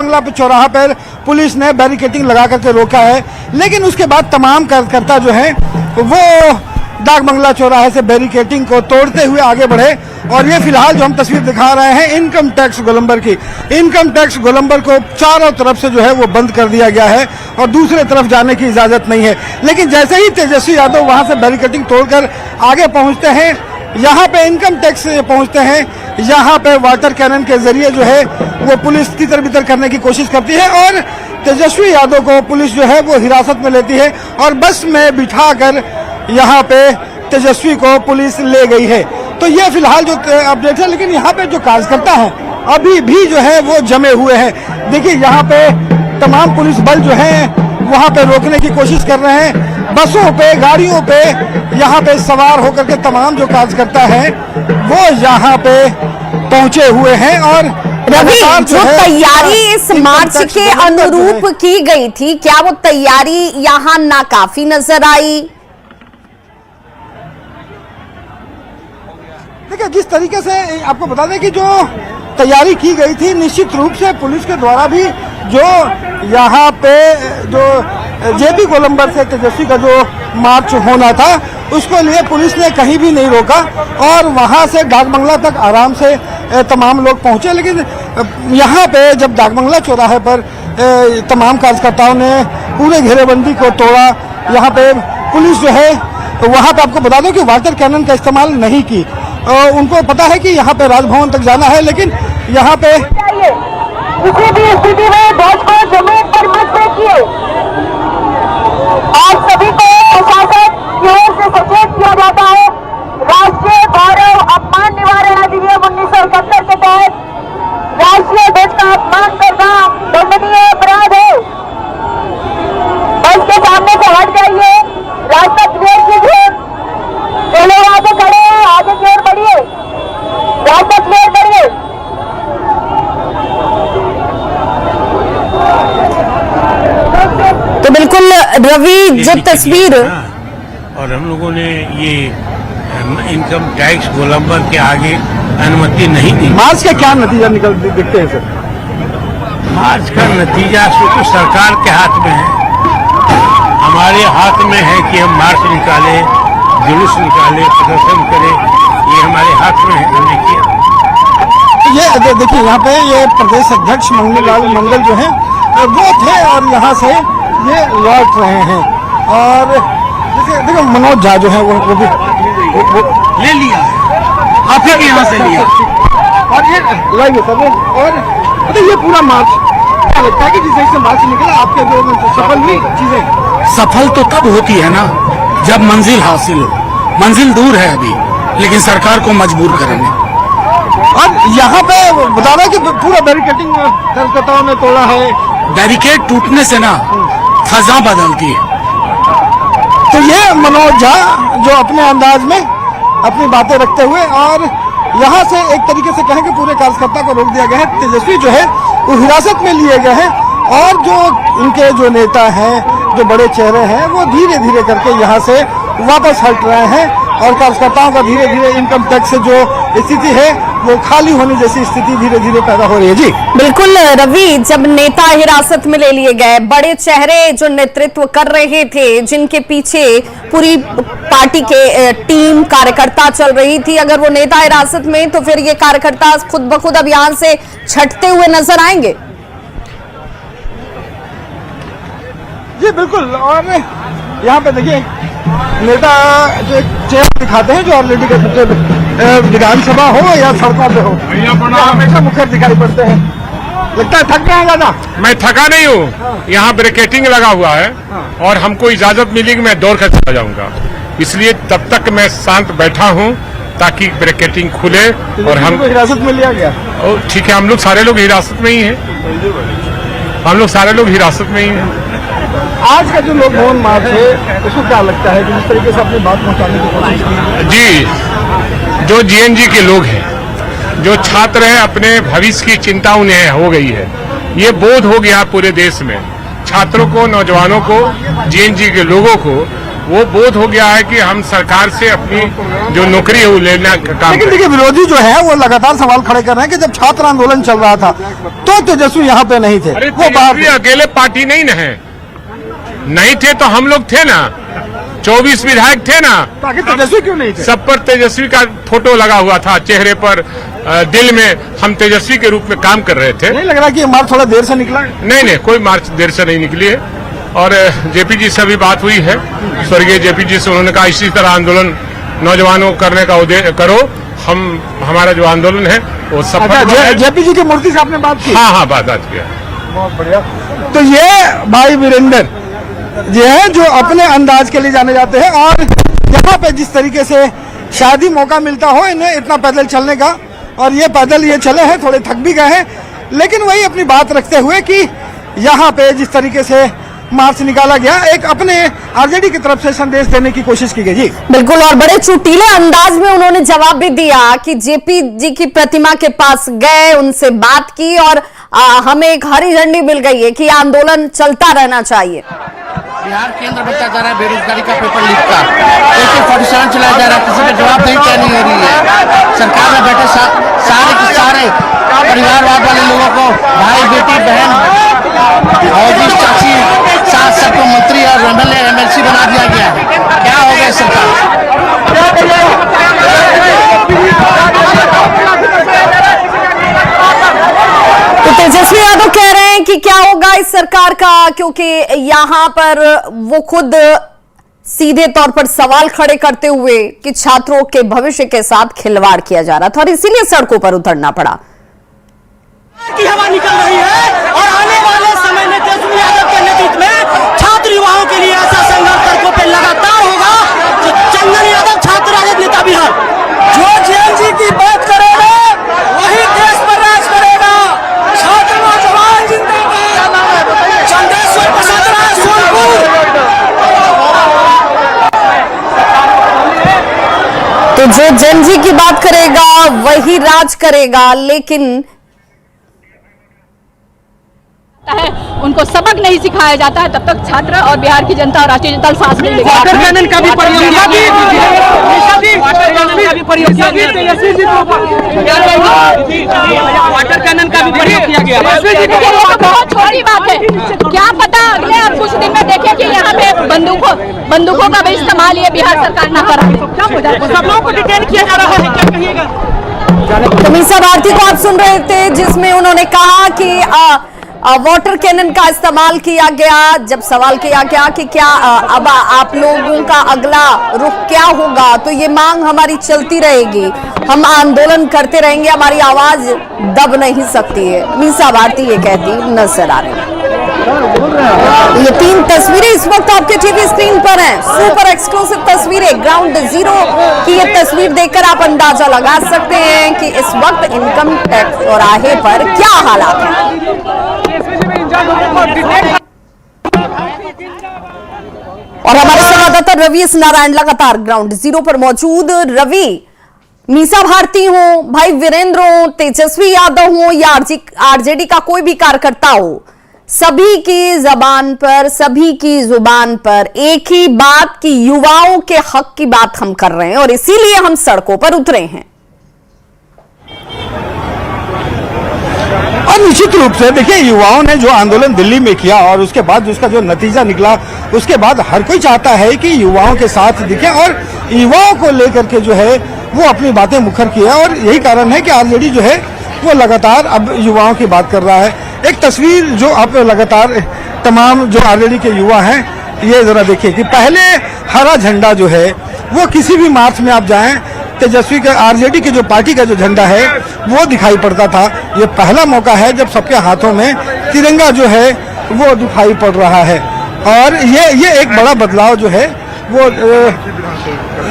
बंगला चौराहा पर पुलिस ने बैरिकेडिंग लगा करके रोका है, लेकिन उसके बाद तमाम कार्यकर्ता जो है वो डाक बंगला चौराहे से बैरिकेडिंग को तोड़ते हुए आगे बढ़े। और ये फिलहाल जो हम तस्वीर दिखा रहे हैं इनकम टैक्स गोलंबर की, इनकम टैक्स गोलंबर को चारों तरफ से जो है वो बंद कर दिया गया है और दूसरे तरफ जाने की इजाजत नहीं है। लेकिन जैसे ही तेजस्वी यादव वहां से बैरिकेडिंग तोड़कर आगे पहुंचते हैं, यहाँ पे इनकम टैक्स पहुंचते हैं, यहाँ पे वाटर कैनन के जरिए जो है वो पुलिस तितर बितर करने की कोशिश करती है और तेजस्वी यादव को पुलिस जो है वो हिरासत में लेती है और बस में बिठाकर यहाँ पे तेजस्वी को पुलिस ले गई है। तो ये फिलहाल जो अपडेट है, लेकिन यहाँ पे जो कार्यकर्ता हैं अभी भी जो है वो जमे हुए हैं। देखिए यहाँ पे तमाम पुलिस बल जो है वहाँ पे रोकने की कोशिश कर रहे हैं, बसों पे गाड़ियों पे यहाँ पे सवार होकर के तमाम जो कार्यकर्ता हैं वो यहाँ पे पहुंचे हुए हैं। और रवि, जो तैयारी इस मार्च के अनुरूप की गई थी, क्या वो तैयारी यहाँ नाकाफी नजर आई? देखिए जिस तरीके से आपको बता दें कि जो तैयारी की गई थी, निश्चित रूप से पुलिस के द्वारा भी जो यहाँ पे जो जेपी गोलंबर से तेजस्वी का जो मार्च होना था उसको लिए पुलिस ने कहीं भी नहीं रोका और वहाँ से डाक बंगला तक आराम से तमाम लोग पहुँचे। लेकिन यहाँ पे जब डाक बंगला चौराहे पर तमाम कार्यकर्ताओं ने पूरे घेरेबंदी को तोड़ा, यहाँ पे पुलिस जो है वहाँ पे आपको बता दो कि वाटर कैनन का इस्तेमाल नहीं की। उनको पता है कि यहाँ पे राजभवन तक जाना है, लेकिन यहाँ पे किसी भी स्थिति में ध्वज को जमीन पर मत फेंकिए। आप सभी को प्रशासन की ओर से सचेत किया जाता है। राष्ट्रीय गौरव अपमान निवारण अधिनियम 1971 के तहत राष्ट्रीय ध्वज का अपमान करना दंडनीय अपराध है। बस के सामने से हट जाइए, रास्ता क्लियर कीजिए। जो लोग आगे खड़े हैं आगे की ओर बढ़िए, रास्ता क्लियर करिए। तो बिल्कुल रवि, जो तस्वीर और हम लोगों ने ये इनकम टैक्स गोलंबर के आगे अनुमति नहीं दी। मार्च का क्या नतीजा निकल दिखते हैं सर? मार्च का नतीजा तो सरकार के हाथ में है, हमारे हाथ में है कि हम मार्च निकाले, जुलूस निकाले, प्रदर्शन करें, ये हमारे हाथ में है, हमने किया। ये देखिए यहाँ पे ये प्रदेश अध्यक्ष मंगल मंगल जो है वो थे और यहाँ से ये लौट रहे हैं। और जैसे देखो मनोज झा जो है वो भी वो ले लिया है, आप ही यहाँ से लिया और ये लाइए सर। और ये पूरा मार्च क्या लगता है कि जिस तरह से मार्च निकला आपके जो सफल हुई चीजें? सफल तो तब होती है ना जब मंजिल हासिल हो। मंजिल दूर है अभी, लेकिन सरकार को मजबूर करेंगे। और यहाँ पे बता रहा है कि पूरा बैरिकेडिंग कार्यकर्ताओं ने तोड़ा है। बैरिकेड टूटने से ना फजा बदलती है। तो ये मनोज झा जो अपने अंदाज में अपनी बातें रखते हुए और यहाँ से एक तरीके से कहें कि पूरे कार्यकर्ता को रोक दिया गया है। तेजस्वी जो है वो हिरासत में लिए गए हैं और जो इनके जो नेता हैं, जो बड़े चेहरे हैं, वो धीरे धीरे करके यहाँ से वापस हट रहे हैं और कार्यकर्ताओं का धीरे धीरे इनकम टैक्स से जो स्थिति है वो खाली होने जैसी स्थिति धीरे धीरे पैदा हो रही है। जी बिल्कुल रवि, जब नेता हिरासत में ले लिए गए, बड़े चेहरे जो नेतृत्व कर रहे थे, जिनके पीछे पूरी पार्टी के टीम कार्यकर्ता चल रही थी, अगर वो नेता हिरासत में तो फिर ये कार्यकर्ता खुद ब खुद अब यहाँ से छटते हुए नजर आएंगे। जी बिल्कुल। और यहाँ पे देखिए नेता जो चेहरा दिखाते हैं जो ऑलरेडी विधानसभा हो या सड़कों पे हो, हमेशा मुखर दिखाई पड़ते हैं। लगता है थक गए हैं ज्यादा? मैं थका नहीं हूँ, यहाँ ब्रेकेटिंग लगा हुआ है और हमको इजाजत मिली कि मैं दौड़ कर चला जाऊंगा, इसलिए तब तक मैं शांत बैठा हूँ ताकि ब्रेकेटिंग खुले। और हम हिरासत में लिया गया? ठीक है, हम लोग सारे लोग हिरासत में ही हैं, हम लोग सारे लोग हिरासत में ही हैं। आज का जो लोग मौन मार्च है उसको क्या लगता है कि जिस तरीके से अपनी बात पहुंचाने की कोशिश की? जी, जो जीएनजी के लोग हैं, जो छात्र हैं, अपने भविष्य की चिंता उन्हें हो गई है, ये बोध हो गया पूरे देश में, छात्रों को, नौजवानों को, जीएनजी के लोगों को वो बोध हो गया है कि हम सरकार से अपनी जो नौकरी है वो लेना का काम लेकिन करें। देखिए विरोधी जो है वो लगातार सवाल खड़े कर रहे हैं कि जब छात्र आंदोलन चल रहा था तो तेजस्वी यहाँ पे नहीं थे, अरे वो बाहर तेजस्वी अकेले पार्टी नहीं न है, नहीं थे तो हम लोग थे ना, 24 विधायक थे ना, ताकि तेजस्वी क्यों नहीं थे? सब पर तेजस्वी का फोटो लगा हुआ था, चेहरे पर दिल में हम तेजस्वी के रूप में काम कर रहे थे। नहीं लग रहा कि ये मार्च थोड़ा देर से निकला है? नहीं, कोई मार्च देर से नहीं निकली है। और जेपी जी से भी बात हुई है, स्वर्गीय जेपी जी से, उन्होंने कहा इसी तरह आंदोलन नौजवानों करने का करो, हमारा जो आंदोलन है वो सफल। जेपी जी की मूर्ति से आपने बात की? हाँ, बात आज किया। बहुत बढ़िया। तो ये भाई वीरेंद्र ये है जो अपने अंदाज के लिए जाने जाते हैं, और यहाँ पे जिस तरीके से शायद ही मौका मिलता हो इन्हें इतना पैदल चलने का, और ये पैदल ये चले हैं, थोड़े थक भी गए हैं, लेकिन वही अपनी बात रखते हुए कि यहाँ पे जिस तरीके से मार्च निकाला गया, एक अपने आरजेडी की तरफ से संदेश देने की कोशिश की गई। जी बिल्कुल, और बड़े चुटीले अंदाज में उन्होंने जवाब भी दिया कि जेपी जी की प्रतिमा के पास गए, उनसे बात की, और हमें एक हरी झंडी मिल गई है कि आंदोलन चलता रहना चाहिए। बिहार केंद्र बनता जा रहा है बेरोजगारी का पेपर लीक का, AK-47 चलाया जा रहा है, किसी का जवाब नहीं क्या नहीं हो रही है। सरकार में बैठे सारे के सारे परिवारवाद वाले लोगों को भाई बेटी बहन और जिस चाची सास सबको मंत्री और MLA MLC बना दिया गया है। क्या हो गया सरकार? तो तेजस्वी यादव कह रहे हैं कि क्या होगा इस सरकार का, क्योंकि यहां पर वो खुद सीधे तौर पर सवाल खड़े करते हुए कि छात्रों के भविष्य के साथ खिलवाड़ किया जा रहा था और इसीलिए सड़कों पर उतरना पड़ा। की हवा निकल रही है और आने वाले समय में तेजस्वी यादव के नेतृत्व में छात्र युवाओं के लिए ऐसा संघर्ष सड़कों पर लगातार होगा। तो चंदन यादव छात्र राजद नेता बिहार, जो जेएनजी की बात करेगा वही देश पर राज करेगा। छात्र नौजवान जिंदाबाद। चंदेश्वर प्रसाद राय सोनपुर। तो जो जेएनजी की बात करेगा वही राज करेगा, लेकिन है उनको सबक नहीं सिखाया जाता है, तब तक छात्र और बिहार की जनता और राष्ट्रीय जनता सांस नहीं लेगी। वाटर कैनन का भी प्रयोग किया गया। बहुत छोटी बात है, क्या पता अगले अब कुछ दिन में देखें कि यहाँ पे बंदूकों का भी इस्तेमाल ये बिहार सरकार न करा। सब लोगों को डिटेन किया जा रहा है, क्या कहिएगा? तो मीसा भारती को आप सुन रहे थे, जिसमें उन्होंने कहा कि वाटर कैनन का इस्तेमाल किया गया। जब सवाल किया गया कि क्या अब आप लोगों का अगला रुख क्या होगा, तो ये मांग हमारी चलती रहेगी, हम आंदोलन करते रहेंगे, हमारी आवाज दब नहीं सकती है। मीसा भारती ये कहती नजर आ रही है। ये 3 तस्वीरें इस वक्त आपके टीवी स्क्रीन पर हैं, सुपर एक्सक्लूसिव तस्वीरें। ग्राउंड जीरो की ये तस्वीर देखकर आप अंदाजा लगा सकते हैं कि इस वक्त इनकम टैक्स चौराहे पर क्या हालात हैं। और हमारे संवाददाता रवि एस नारायण लगातार ग्राउंड जीरो पर मौजूद। रवि, मीसा भारती हो, भाई वीरेंद्र हो, तेजस्वी यादव हो या आरजेडी का कोई भी कार्यकर्ता हो, सभी की जबान पर, सभी की जुबान पर एक ही बात कि युवाओं के हक की बात हम कर रहे हैं और इसीलिए हम सड़कों पर उतरे हैं। और निश्चित रूप से देखिए युवाओं ने जो आंदोलन दिल्ली में किया और उसके बाद उसका जो नतीजा निकला, उसके बाद हर कोई चाहता है कि युवाओं के साथ दिखे और युवाओं को लेकर के जो है वो अपनी बातें मुखर किया, और यही कारण है कि आरजेडी जो है वो लगातार अब युवाओं की बात कर रहा है। एक तस्वीर जो आप लगातार तमाम जो आरजेडी के युवा हैं, ये जरा देखिए कि पहले हरा झंडा जो है वो किसी भी मार्च में आप जाएं, तेजस्वी का आरजेडी के जो पार्टी का जो झंडा है वो दिखाई पड़ता था। ये पहला मौका है जब सबके हाथों में तिरंगा जो है वो दिखाई पड़ रहा है, और ये एक बड़ा बदलाव जो है वो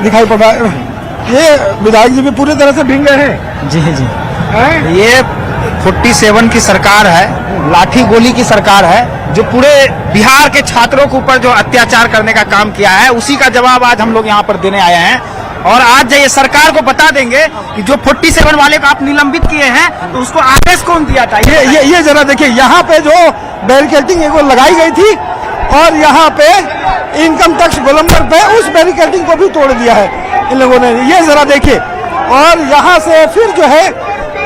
दिखाई पड़ रहा है। ये विधायक जी भी पूरी तरह से भींग गए हैं। जी जी, ये 47 की सरकार है, लाठी गोली की सरकार है, जो पूरे बिहार के छात्रों के ऊपर जो अत्याचार करने का काम किया है, उसी का जवाब आज हम लोग यहाँ पर देने आए हैं। और आज ये सरकार को बता देंगे कि जो 47 वाले को आप निलंबित किए हैं, तो उसको आदेश कौन दिया था। ये जरा देखिए, यहाँ पे जो बैरिकेडिंग वो लगाई गई थी और यहाँ पे इनकम टैक्स गोलंबर पे उस बैरिकेडिंग को भी तोड़ दिया है इन लोगों ने। ये जरा देखिए, और यहाँ से फिर जो है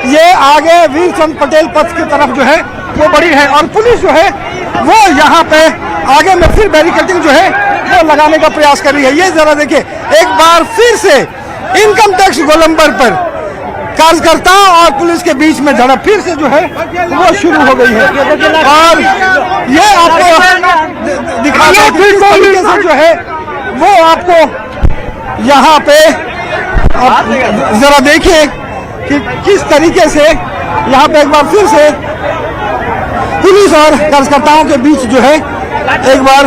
ये आगे वीरचंद पटेल पथ की तरफ जो है वो बढ़ी है, और पुलिस जो है वो यहाँ पे आगे में फिर बैरिकेडिंग जो है वो लगाने का प्रयास कर रही है। ये जरा देखिए, एक बार फिर से इनकम टैक्स गोलंबर पर कार्यकर्ता और पुलिस के बीच में झड़प फिर से जो है वो शुरू हो गई है। और ये आपको दिखा रहा है कि किस तरीके से जो है वो आपको यहाँ पे आप जरा देखिए कि किस तरीके से यहाँ पे एक बार फिर से पुलिस और कार्यकर्ताओं के बीच जो है एक बार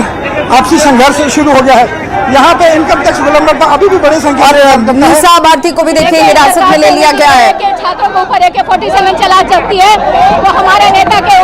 आपसी संघर्ष शुरू हो गया है। यहाँ पे इनकम टैक्स गोलंबर पर अभी भी बड़े संख्या में मीसा भारती को भी देखिए हिरासत में ले लिया गया है। छात्रों के ऊपर AK-47 चला सकती है, तो हमारे नेता के